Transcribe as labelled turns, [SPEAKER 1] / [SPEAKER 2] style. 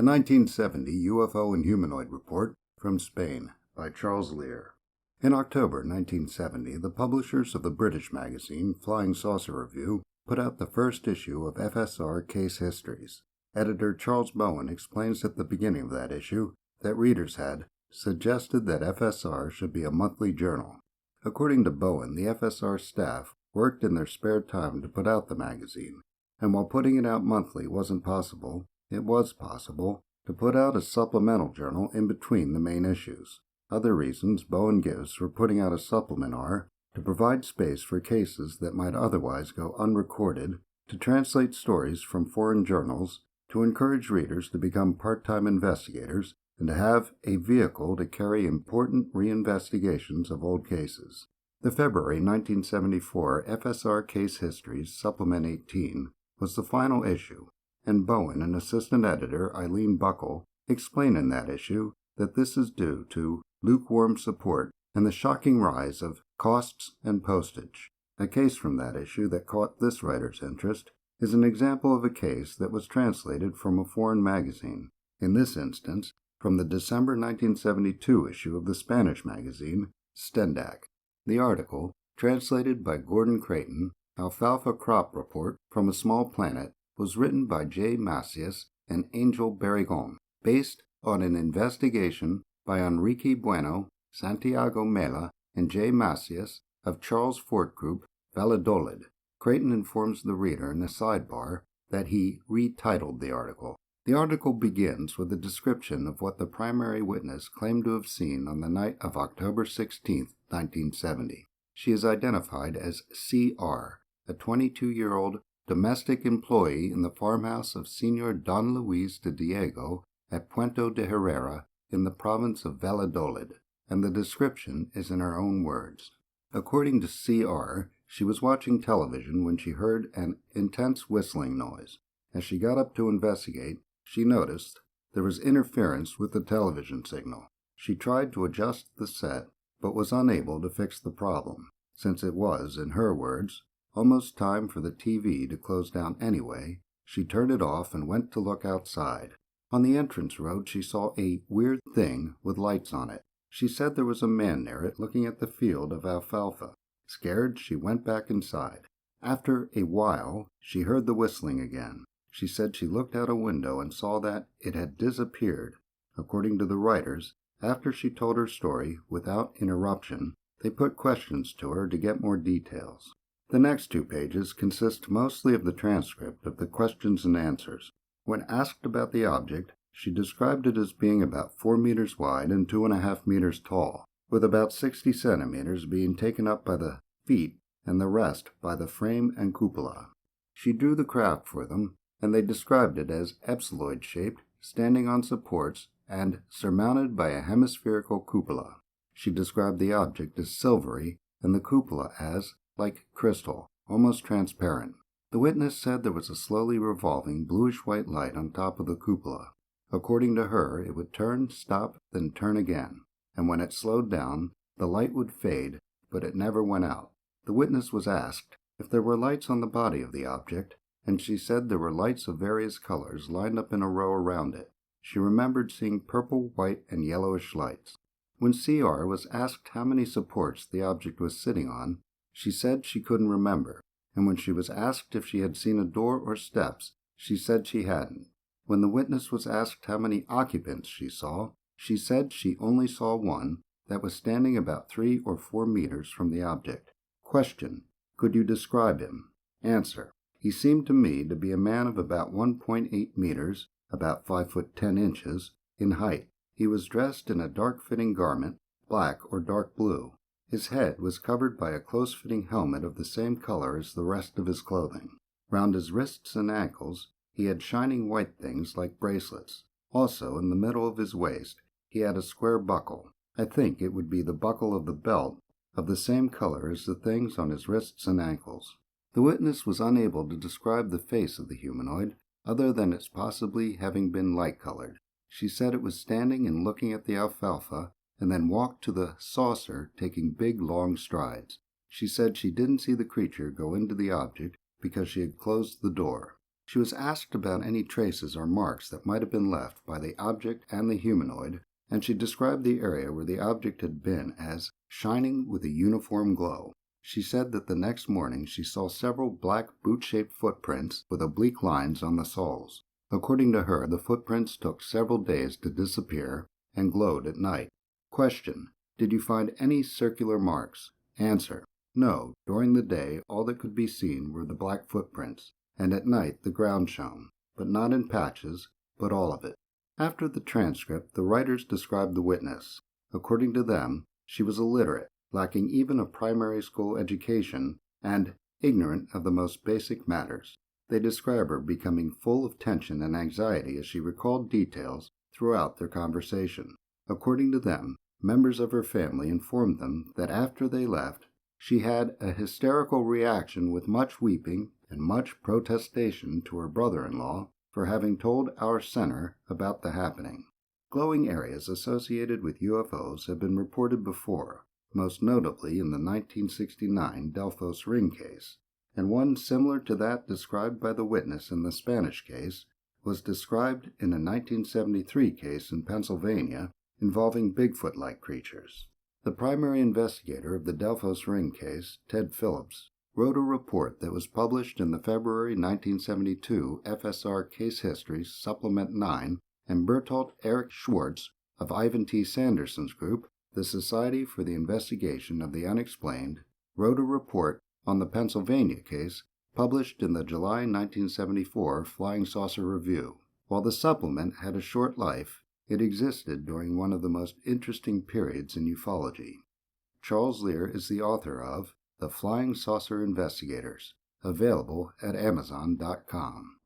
[SPEAKER 1] A 1970 UFO and Humanoid Report from Spain by Charles Lear. In October 1970, the publishers of the British magazine Flying Saucer Review put out the first issue of FSR Case Histories. Editor Charles Bowen explains at the beginning of that issue that readers had suggested that FSR should be a monthly journal. According to Bowen, the FSR staff worked in their spare time to put out the magazine, and while putting it out monthly wasn't possible, it was possible to put out a supplemental journal in between the main issues. Other reasons Bowen gives for putting out a supplement are to provide space for cases that might otherwise go unrecorded, to translate stories from foreign journals, to encourage readers to become part-time investigators, and to have a vehicle to carry important reinvestigations of old cases. The February 1974 FSR Case Histories Supplement 18 was the final issue, and Bowen and assistant editor Eileen Buckle explain in that issue that this is due to lukewarm support and the shocking rise of costs and postage. A case from that issue that caught this writer's interest is an example of a case that was translated from a foreign magazine, in this instance from the December 1972 issue of the Spanish magazine Stendak. The article, translated by Gordon Creighton, Alfalfa Crop Report from a Small Planet, was written by J. Macias and Angel Barrigon, based on an investigation by Enrique Bueno, Santiago Mela, and J. Macias of Charles Fort Group, Valladolid. Creighton informs the reader in a sidebar that he retitled the article. The article begins with a description of what the primary witness claimed to have seen on the night of October 16, 1970. She is identified as C.R., a 22-year-old domestic employee in the farmhouse of Senor Don Luis de Diego at Puente de Herrera in the province of Valladolid, and the description is in her own words. According to C.R., she was watching television when she heard an intense whistling noise. As she got up to investigate, she noticed there was interference with the television signal. She tried to adjust the set, but was unable to fix the problem, since it was, in her words, almost time for the TV to close down anyway. She turned it off and went to look outside. On the entrance road, she saw a weird thing with lights on it. She said there was a man near it looking at the field of alfalfa. Scared, she went back inside. After a while, she heard the whistling again. She said she looked out a window and saw that it had disappeared. According to the writers, after she told her story without interruption, they put questions to her to get more details. The next 2 pages consist mostly of the transcript of the questions and answers. When asked about the object, she described it as being about 4 meters wide and 2.5 meters tall, with about 60 centimeters being taken up by the feet and the rest by the frame and cupola. She drew the craft for them, and they described it as ellipsoid-shaped, standing on supports, and surmounted by a hemispherical cupola. She described the object as silvery, and the cupola as, like crystal, almost transparent. The witness said there was a slowly revolving bluish-white light on top of the cupola. According to her, it would turn, stop, then turn again, and when it slowed down, the light would fade, but it never went out. The witness was asked if there were lights on the body of the object, and she said there were lights of various colors lined up in a row around it. She remembered seeing purple, white, and yellowish lights. When C.R. was asked how many supports the object was sitting on, she said she couldn't remember, and when she was asked if she had seen a door or steps, she said she hadn't. When the witness was asked how many occupants she saw, she said she only saw one that was standing about 3 or 4 meters from the object. Question: could you describe him? Answer: he seemed to me to be a man of about 1.8 meters, about 5 foot 10 inches, in height. He was dressed in a dark-fitting garment, black or dark blue. His head was covered by a close-fitting helmet of the same color as the rest of his clothing. Round his wrists and ankles, he had shining white things like bracelets. Also, in the middle of his waist, he had a square buckle. I think it would be the buckle of the belt, of the same color as the things on his wrists and ankles. The witness was unable to describe the face of the humanoid, other than its possibly having been light-colored. She said it was standing and looking at the alfalfa, and then walked to the saucer, taking big, long strides. She said she didn't see the creature go into the object because she had closed the door. She was asked about any traces or marks that might have been left by the object and the humanoid, and she described the area where the object had been as shining with a uniform glow. She said that the next morning she saw several black boot-shaped footprints with oblique lines on the soles. According to her, the footprints took several days to disappear and glowed at night. Question: did you find any circular marks? Answer: no. During the day, all that could be seen were the black footprints, and at night the ground shone, but not in patches, but all of it. After the transcript, the writers described the witness. According to them, she was illiterate, lacking even a primary school education, and ignorant of the most basic matters. They describe her becoming full of tension and anxiety as she recalled details throughout their conversation. According to them, members of her family informed them that after they left, she had a hysterical reaction with much weeping and much protestation to her brother-in-law for having told our center about the happening. Glowing areas associated with UFOs have been reported before, most notably in the 1969 Delphos ring case, and one similar to that described by the witness in the Spanish case was described in a 1973 case in Pennsylvania involving Bigfoot-like creatures. The primary investigator of the Delphos ring case, Ted Phillips, wrote a report that was published in the February 1972 FSR Case History Supplement 9, and Bertolt Erich Schwartz of Ivan T. Sanderson's group, the Society for the Investigation of the Unexplained, wrote a report on the Pennsylvania case published in the July 1974 Flying Saucer Review. While the supplement had a short life, it existed during one of the most interesting periods in ufology. Charles Lear is the author of The Flying Saucer Investigators, available at Amazon.com.